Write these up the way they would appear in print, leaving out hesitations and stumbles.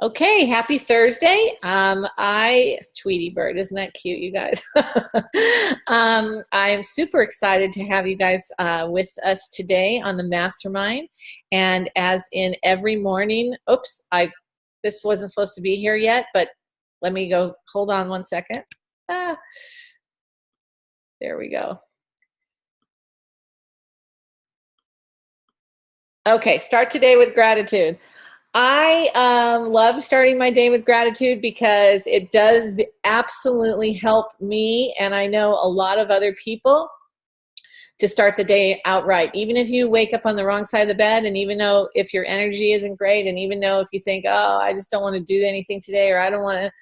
Okay, happy Thursday. Tweety Bird, isn't that cute, you guys? I'm super excited to have you guys with us today on the Mastermind. And as in every morning, this wasn't supposed to be here yet, but let me go, hold on one second. Ah, there we go. Okay, start today with gratitude. I love starting my day with gratitude because it does absolutely help me, and I know a lot of other people, to start the day outright. Even if you wake up on the wrong side of the bed, and even though if your energy isn't great, and even though if you think, oh, I just don't want to do anything today, or I don't want to,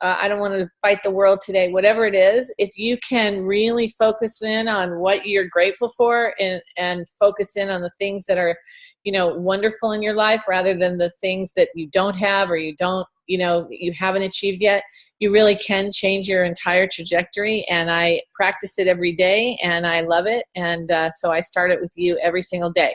I don't want to fight the world today, whatever it is, if you can really focus in on what you're grateful for and focus in on the things that are, wonderful in your life rather than the things that you don't have or you don't, you haven't achieved yet, you really can change your entire trajectory. And I practice it every day and I love it. And so I start it with you every single day.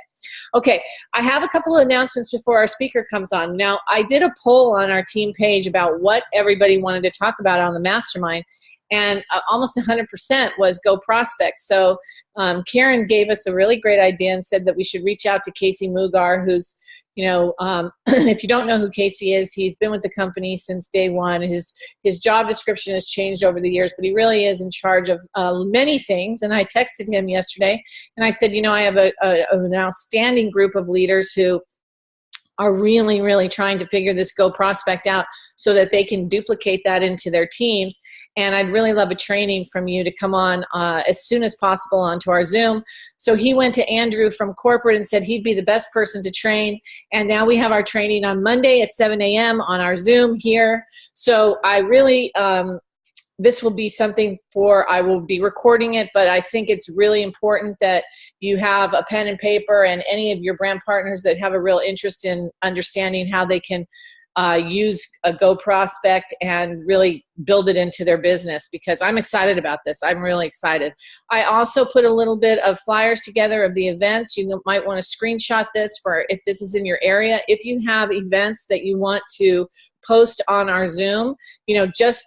Okay, I have a couple of announcements before our speaker comes on. Now, I did a poll on our team page about what everybody wanted to talk about on the Mastermind, and almost 100% was go prospect. So Karen gave us a really great idea and said that we should reach out to Casey Mugar, who's, if you don't know who Casey is, he's been with the company since day one. His job description has changed over the years, but he really is in charge of many things. And I texted him yesterday and I said, I have an outstanding group of leaders who are really, really trying to figure this go prospect out so that they can duplicate that into their teams. And I'd really love a training from you to come on as soon as possible onto our Zoom. So he went to Andrew from corporate and said he'd be the best person to train. And now we have our training on Monday at 7 a.m. on our Zoom here. So I really, this will be something I will be recording it, but I think it's really important that you have a pen and paper and any of your brand partners that have a real interest in understanding how they can use a Go Prospect and really build it into their business, because I'm excited about this. I'm really excited. I also put a little bit of flyers together of the events. You might want to screenshot this for if this is in your area. If you have events that you want to post on our Zoom, just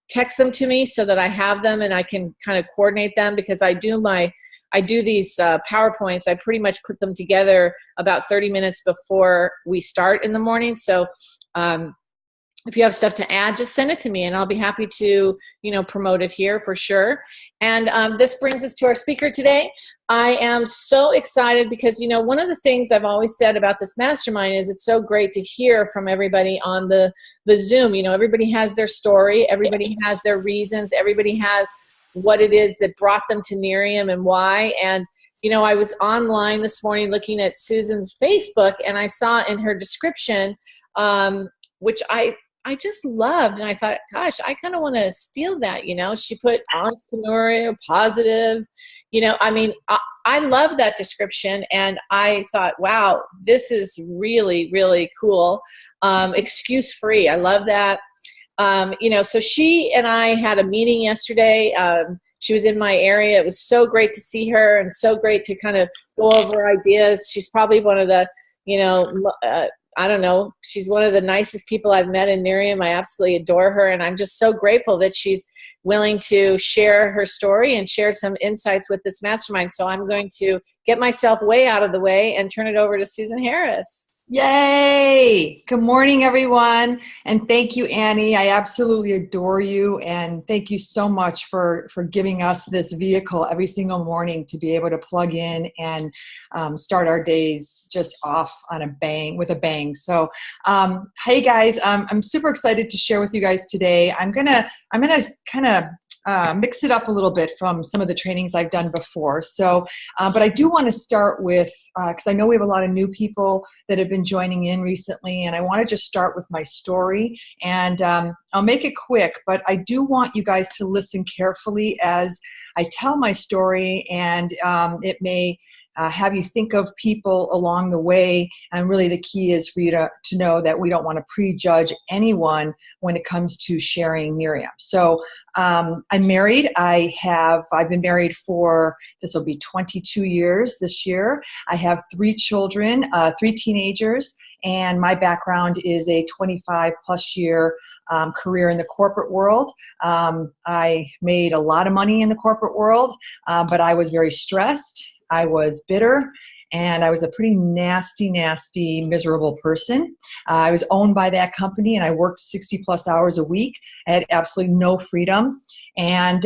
text them to me so that I have them and I can kind of coordinate them, because I do these PowerPoints. I pretty much put them together about 30 minutes before we start in the morning. So if you have stuff to add, just send it to me and I'll be happy to, promote it here for sure. And this brings us to our speaker today. I am so excited because, one of the things I've always said about this mastermind is it's so great to hear from everybody on the Zoom. Everybody has their story. Everybody has their reasons. Everybody has what it is that brought them to Nerium and why. And, I was online this morning looking at Susan's Facebook and I saw in her description, which I just loved, and I thought, gosh, I kind of want to steal that, She put entrepreneurial, positive, I love that description, and I thought, wow, this is really, really cool. Excuse-free, I love that. So she and I had a meeting yesterday. She was in my area. It was so great to see her and so great to kind of go over ideas. She's probably one of the, I don't know, she's one of the nicest people I've met in Nerium. I absolutely adore her, and I'm just so grateful that she's willing to share her story and share some insights with this mastermind. So I'm going to get myself way out of the way and turn it over to Suzan Harris. Yay! Good morning, everyone. And thank you, Annie. I absolutely adore you. And thank you so much for giving us this vehicle every single morning to be able to plug in and start our days just off on with a bang. So, hey guys, I'm super excited to share with you guys today. I'm gonna kind of mix it up a little bit from some of the trainings I've done before. So, but I do want to start with, because I know we have a lot of new people that have been joining in recently, and I want to just start with my story. And I'll make it quick, but I do want you guys to listen carefully as I tell my story, and it may have you think of people along the way. And really the key is for you to know that we don't want to prejudge anyone when it comes to sharing Miriam. So I'm married. I've been married for, this will be 22 years this year. I have 3 children, 3 teenagers, and my background is a 25 plus year career in the corporate world. I made a lot of money in the corporate world, but I was very stressed. I was bitter, and I was a pretty nasty, miserable person. I was owned by that company, and I worked 60 plus hours a week. I had absolutely no freedom. And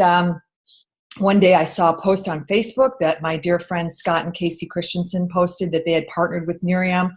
one day I saw a post on Facebook that my dear friends Scott and Casey Christensen posted that they had partnered with Miriam.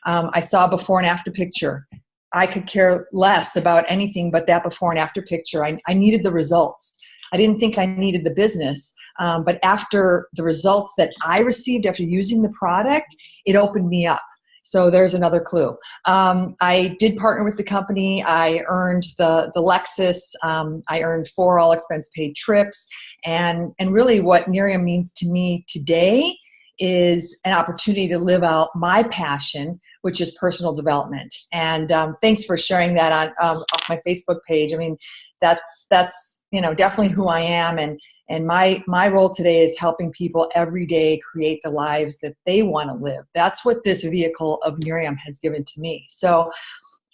I saw a before and after picture. I could care less about anything but that before and after picture. I needed the results. I didn't think I needed the business, but after the results that I received after using the product, it opened me up. So there's another clue. I did partner with the company. I earned the Lexus. I earned 4 all expense paid trips. And really what Miriam means to me today is an opportunity to live out my passion, which is personal development. And thanks for sharing that on off my Facebook page. I mean, that's definitely who I am, and my role today is helping people every day create the lives that they want to live. That's what this vehicle of Miriam has given to me. So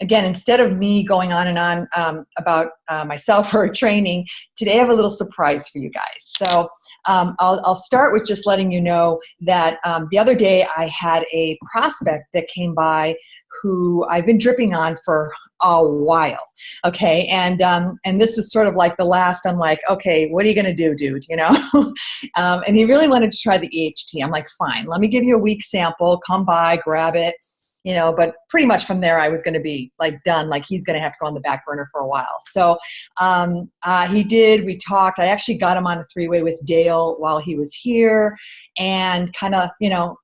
again, instead of me going on and on about myself or training, today I have a little surprise for you guys. So I'll start with just letting you know that the other day I had a prospect that came by who I've been dripping on for a while. Okay, and this was sort of like the last. I'm like, okay, what are you gonna do, dude? You know, and he really wanted to try the EHT. I'm like, fine, let me give you a week sample. Come by, grab it. You know, but pretty much from there, I was going to be like done. Like he's going to have to go on the back burner for a while. So he did. We talked. I actually got him on a 3-way with Dale while he was here, and kind of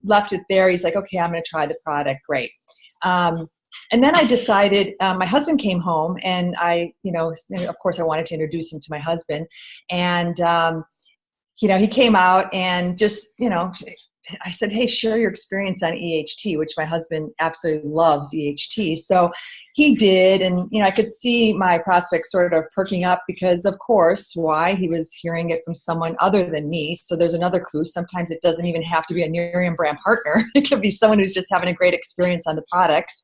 left it there. He's like, okay, I'm going to try the product. Great. And then I decided. My husband came home, and of course, I wanted to introduce him to my husband, and he came out and just I said, hey, share your experience on EHT, which my husband absolutely loves EHT. So he did. And, I could see my prospect sort of perking up because, of course, why? He was hearing it from someone other than me. So there's another clue. Sometimes it doesn't even have to be a Miriam brand partner. It could be someone who's just having a great experience on the products.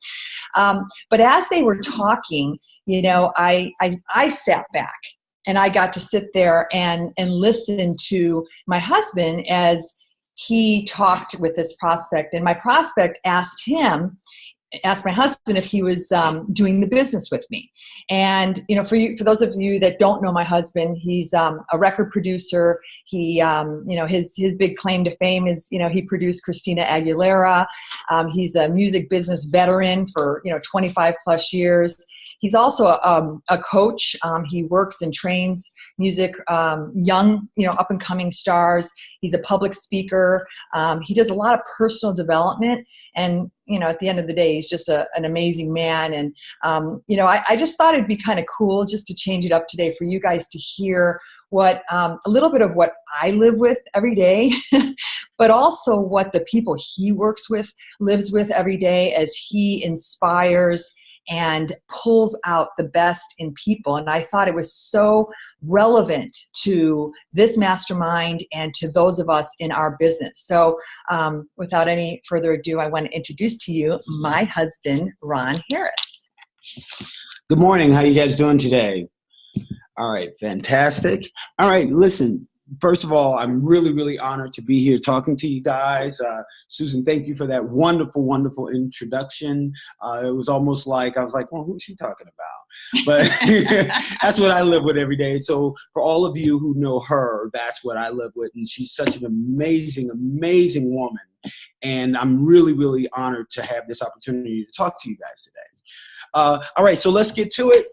But as they were talking, I sat back and I got to sit there and listen to my husband as he talked with this prospect, and my prospect asked my husband if he was doing the business with me. And for those of you that don't know my husband, he's a record producer. He his big claim to fame is he produced Christina Aguilera. He's a music business veteran for 25 plus years. He's also a coach. He works and trains music, young, up and coming stars. He's a public speaker. He does a lot of personal development. And, at the end of the day, he's just an amazing man. And, I just thought it'd be kind of cool just to change it up today for you guys to hear what a little bit of what I live with every day, but also what the people he works with, lives with every day as he inspires and pulls out the best in people. And I thought it was so relevant to this mastermind and to those of us in our business. So without any further ado, I want to introduce to you my husband, Ron Harris. Good morning. How you guys doing today? All right, fantastic. All right, listen. First of all, I'm really, really honored to be here talking to you guys. Susan, thank you for that wonderful, wonderful introduction. It was almost like, I was like, well, who's she talking about? But that's what I live with every day. So for all of you who know her, that's what I live with. And she's such an amazing, amazing woman. And I'm really, really honored to have this opportunity to talk to you guys today. All right, so let's get to it.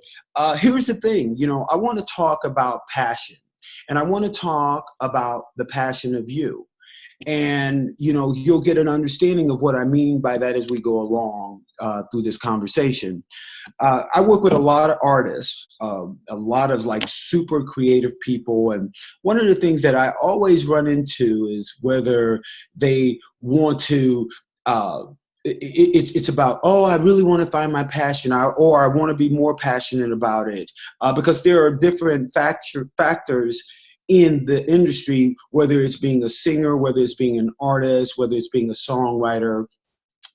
Here's the thing, I want to talk about passion. And I want to talk about the passion of you. And, you'll get an understanding of what I mean by that as we go along through this conversation. I work with a lot of artists, a lot of like super creative people. And one of the things that I always run into is whether they want to, it's about, oh, I really want to find my passion, or I want to be more passionate about it, because there are different factors in the industry, whether it's being a singer, whether it's being an artist, whether it's being a songwriter,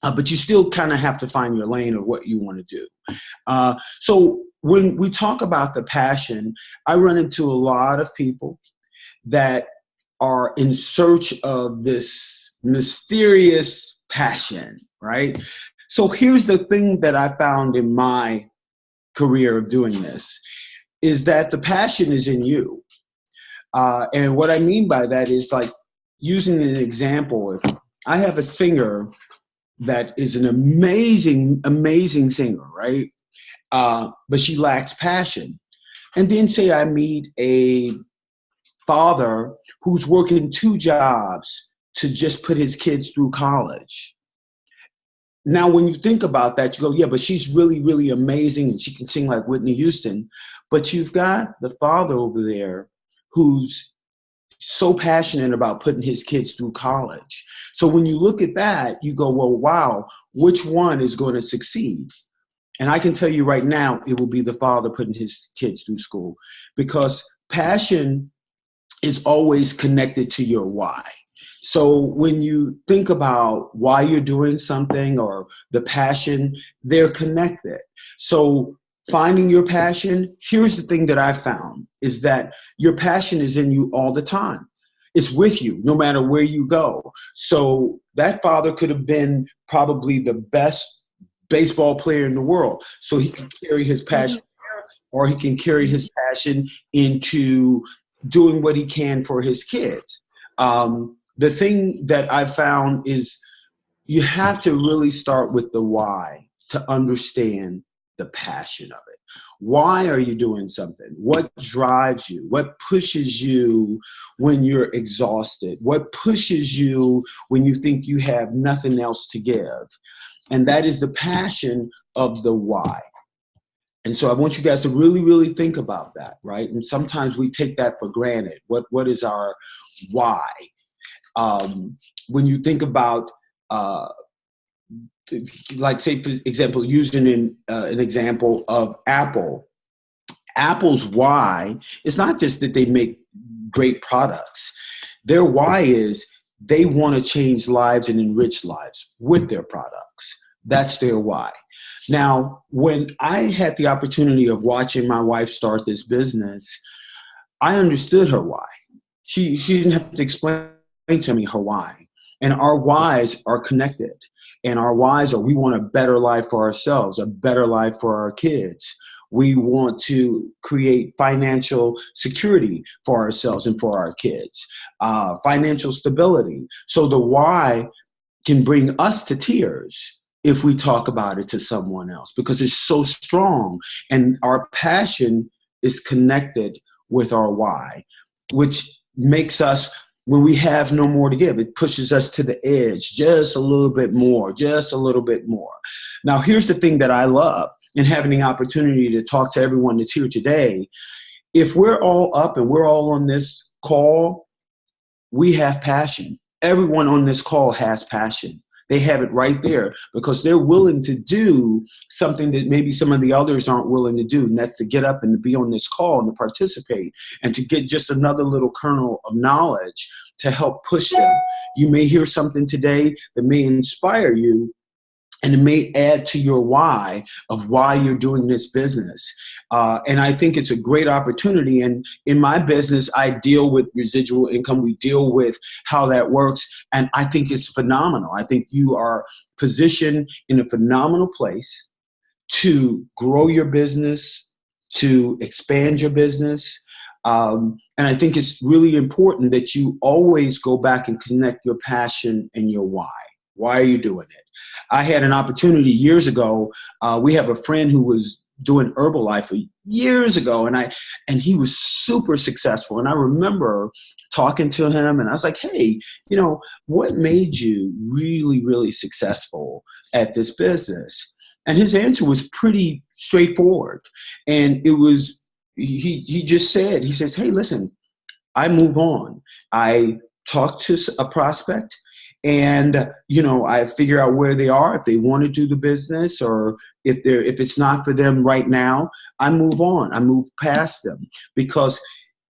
but you still kind of have to find your lane of what you want to do. So when we talk about the passion, I run into a lot of people that are in search of this mysterious passion, right? So here's the thing that I found in my career of doing this, is that the passion is in you. And what I mean by that is, like, using an example, if I have a singer that is an amazing, amazing singer, right? But she lacks passion. And then say I meet a father who's working 2 jobs to just put his kids through college. Now, when you think about that, you go, yeah, but she's really, really amazing and she can sing like Whitney Houston. But you've got the father over there who's so passionate about putting his kids through college. So when you look at that, you go, well, wow, which one is going to succeed? And I can tell you right now, it will be the father putting his kids through school, because passion is always connected to your why. So when you think about why you're doing something or the passion, they're connected. So finding your passion, here's the thing that I found, is that your passion is in you all the time. It's with you no matter where you go. So that father could have been probably the best baseball player in the world. So he can carry his passion there, or he can carry his passion into doing what he can for his kids. The thing that I found is you have to really start with the why to understand the passion of it. Why are you doing something? What drives you? What pushes you when you're exhausted? What pushes you when you think you have nothing else to give? And that is the passion of the why. And so I want you guys to really, really think about that, right? And sometimes we take that for granted. What is our why? When you think about, like, say, for example, using an example of Apple. Apple's why is not just that they make great products. Their why is they want to change lives and enrich lives with their products. That's their why. Now, when I had the opportunity of watching my wife start this business, I understood her why. She didn't have to explain to me her why. And our whys are connected. And our whys are, we want a better life for ourselves, a better life for our kids. We want to create financial security for ourselves and for our kids, financial stability. So the why can bring us to tears if we talk about it to someone else, because it's so strong. And our passion is connected with our why, which makes us, when we have no more to give, it pushes us to the edge just a little bit more, just a little bit more. Now, here's the thing that I love in having the opportunity to talk to everyone that's here today. If we're all up and we're all on this call, we have passion. Everyone on this call has passion. They have it right there because they're willing to do something that maybe some of the others aren't willing to do. And that's to get up and to be on this call and to participate and to get just another little kernel of knowledge to help push them. You may hear something today that may inspire you, and it may add to your why of why you're doing this business. And I think it's a great opportunity. And in my business, I deal with residual income. We deal with how that works. And I think it's phenomenal. I think you are positioned in a phenomenal place to grow your business, to expand your business. And I think it's really important that you always go back and connect your passion and your why. Why are you doing it? I had an opportunity years ago. We have a friend who was doing Herbalife years ago, and he was super successful. And I remember talking to him, and I was like, hey, what made you really, really successful at this business? And his answer was pretty straightforward. And it was, he just said, he says, hey, listen, I move on. I talk to a prospect, and I figure out where they are, if they want to do the business, or if it's not for them right now. I move on. I move past them, because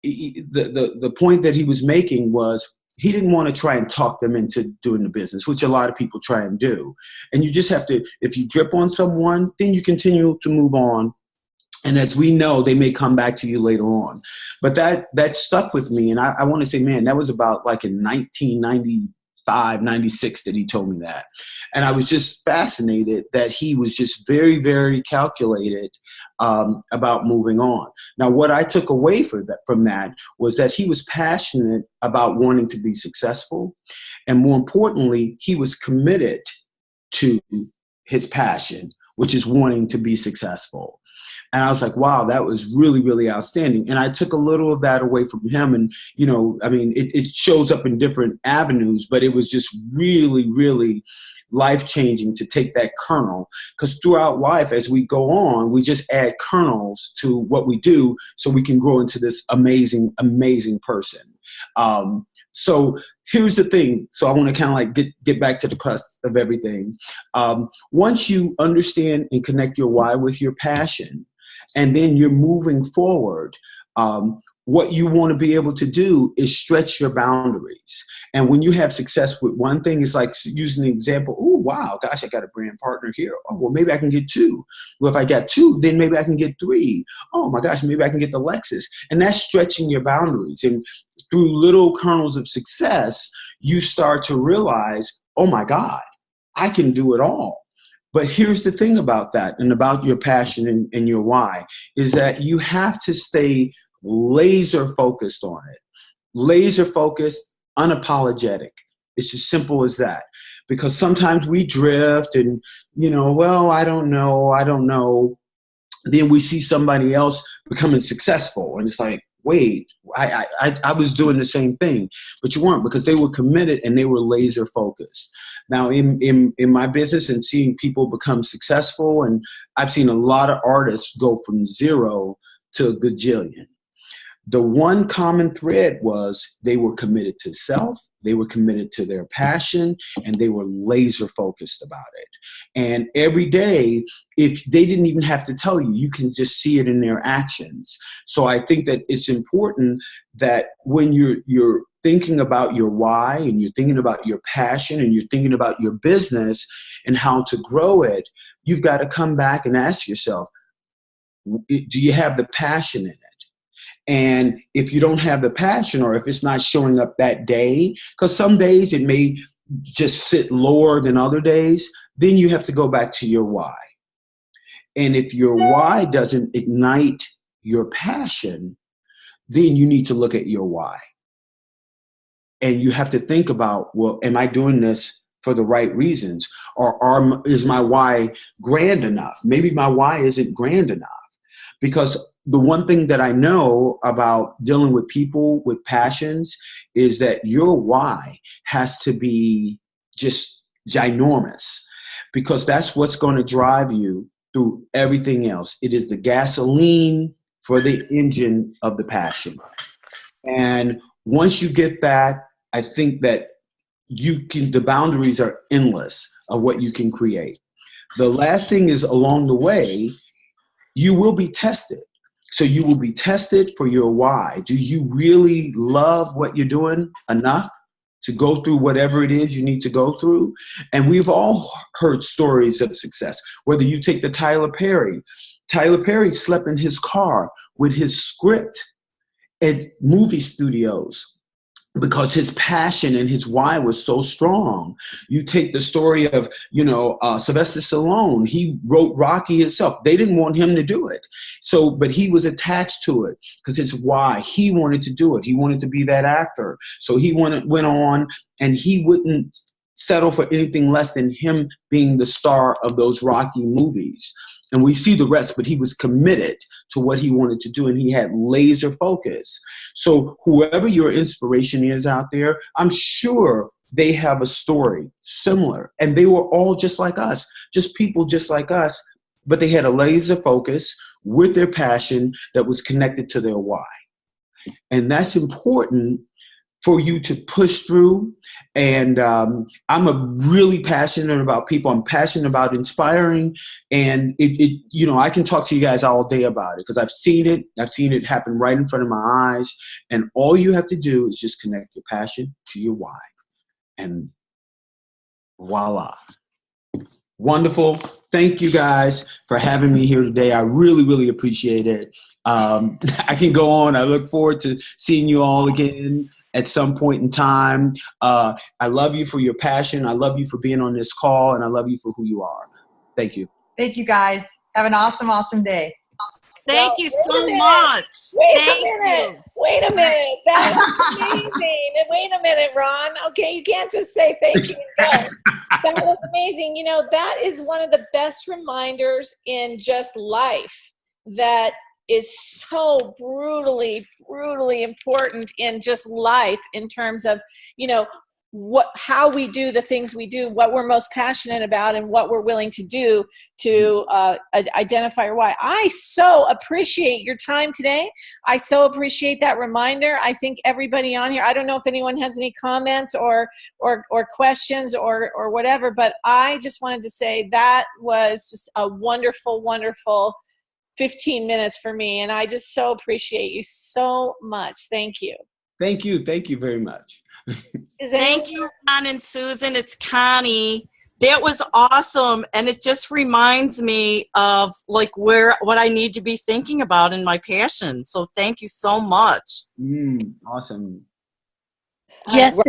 the point that he was making was he didn't want to try and talk them into doing the business, which a lot of people try and do. And you just have to, if you drip on someone, then you continue to move on. And as we know, they may come back to you later on. But that stuck with me. And I want to say, man, that was about like in 1995, 96 that he told me that. And I was just fascinated that he was just very, very calculated about moving on. Now, what I took away from that was that he was passionate about wanting to be successful. And more importantly, he was committed to his passion, which is wanting to be successful. And I was like, wow, that was really, really outstanding. And I took a little of that away from him. And, it shows up in different avenues, but it was just really, really life-changing to take that kernel. Because throughout life, as we go on, we just add kernels to what we do so we can grow into this amazing, amazing person. So here's the thing. So I want to kind of like get back to the crust of everything. Once you understand and connect your why with your passion, and then you're moving forward, what you want to be able to do is stretch your boundaries. And when you have success with one thing, it's like using the example, oh, wow, gosh, I got a brand partner here. Oh, well, maybe I can get 2. Well, if I got 2, then maybe I can get 3. Oh, my gosh, maybe I can get the Lexus. And that's stretching your boundaries. And through little kernels of success, you start to realize, oh, my God, I can do it all. But here's the thing about that and about your passion and your why is that you have to stay laser focused on it. Laser focused, unapologetic. It's as simple as that. Because sometimes we drift and, well, I don't know. Then we see somebody else becoming successful. And it's like, wait, I was doing the same thing, but you weren't, because they were committed and they were laser focused. Now in my business and seeing people become successful, and I've seen a lot of artists go from 0 to a gajillion. The one common thread was they were committed to self, they were committed to their passion, and they were laser focused about it. And every day, if they didn't even have to tell you, you can just see it in their actions. So I think that it's important that when you're thinking about your why, and you're thinking about your passion, and you're thinking about your business and how to grow it, you've got to come back and ask yourself, do you have the passion in it? And if you don't have the passion, or if it's not showing up that day, because some days it may just sit lower than other days, then you have to go back to your why. And if your why doesn't ignite your passion, then you need to look at your why. And you have to think about, well, am I doing this for the right reasons? Or is my why grand enough? Maybe my why isn't grand enough. Because the one thing that I know about dealing with people with passions is that your why has to be just ginormous, because that's what's going to drive you through everything else. It is the gasoline for the engine of the passion. And once you get that, I think that the boundaries are endless of what you can create. The last thing is, along the way, you will be tested. So you will be tested for your why. Do you really love what you're doing enough to go through whatever it is you need to go through? And we've all heard stories of success. Whether you take the Tyler Perry slept in his car with his script at movie studios because his passion and his why was so strong. You take the story of, Sylvester Stallone. He wrote Rocky himself. They didn't want him to do it. But he was attached to it because his why. He wanted to do it. He wanted to be that actor. So he went on, and he wouldn't settle for anything less than him being the star of those Rocky movies. and we see the rest, but he was committed to what he wanted to do, and he had laser focus. So whoever your inspiration is out there, I'm sure they have a story similar, and they were all just like us, just people just like us, but they had a laser focus with their passion that was connected to their why. And that's important for you to push through. And I'm really passionate about people. I'm passionate about inspiring. And I can talk to you guys all day about it because I've seen it. I've seen it happen right in front of my eyes. And all you have to do is just connect your passion to your why. And voila. Wonderful. Thank you guys for having me here today. I really, really appreciate it. I can go on. I look forward to seeing you all again at some point in time. I love you for your passion. I love you for being on this call, and I love you for who you are. Thank you. Thank you, guys. Have an awesome, awesome day. Thank you so much. Wait a minute. That was amazing. Wait a minute, Ron. Okay, you can't just say thank you and go. That was amazing. That is one of the best reminders in just life that is so brutally important in just life in terms of, how we do the things we do, what we're most passionate about, and what we're willing to do to identify our why. I so appreciate your time today. I so appreciate that reminder. I think everybody on here, I don't know if anyone has any comments or questions or whatever, but I just wanted to say that was just a wonderful, wonderful 15 minutes for me. And I just so appreciate you so much. Thank you. Thank you. Thank you very much. Thank you, Ron and Susan. It's Connie. That was awesome. And it just reminds me of what I need to be thinking about in my passion. So thank you so much. Awesome. Yes.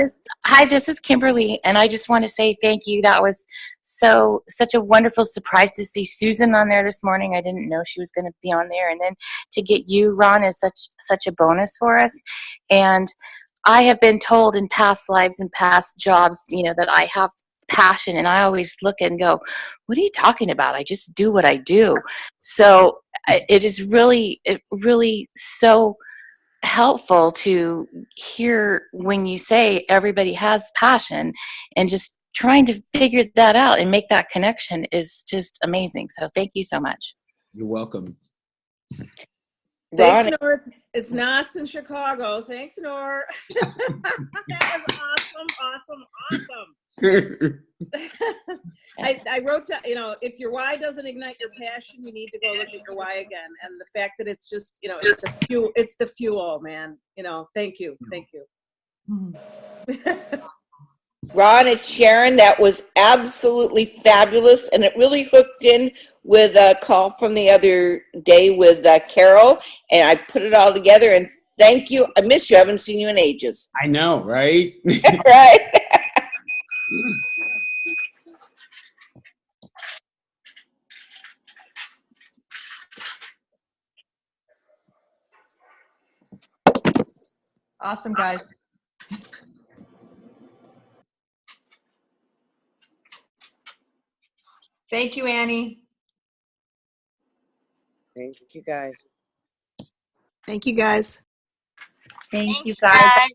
Hi, this is Kimberly. And I just want to say thank you. That was such a wonderful surprise to see Susan on there this morning. I didn't know she was going to be on there. And then to get you, Ron, is such a bonus for us. And I have been told in past lives and past jobs, that I have passion, and I always look and go, what are you talking about? I just do what I do. So it is really so helpful to hear when you say everybody has passion, and just trying to figure that out and make that connection is just amazing. So thank you so much. You're welcome. Thanks, Nor. It's Nas in Chicago. Thanks, Nor. That was awesome. I wrote down, if your why doesn't ignite your passion, you need to go look at your why again. And the fact that it's just, it's the fuel, man. Thank you. Ron, it's Sharon. That was absolutely fabulous, and it really hooked in with a call from the other day with Carol, and I put it all together, and thank you. I miss you. I haven't seen you in ages. I know, right? Right? Awesome, guys. Thank you, Annie. Thank you, guys. Thank you, guys. Thank you, guys.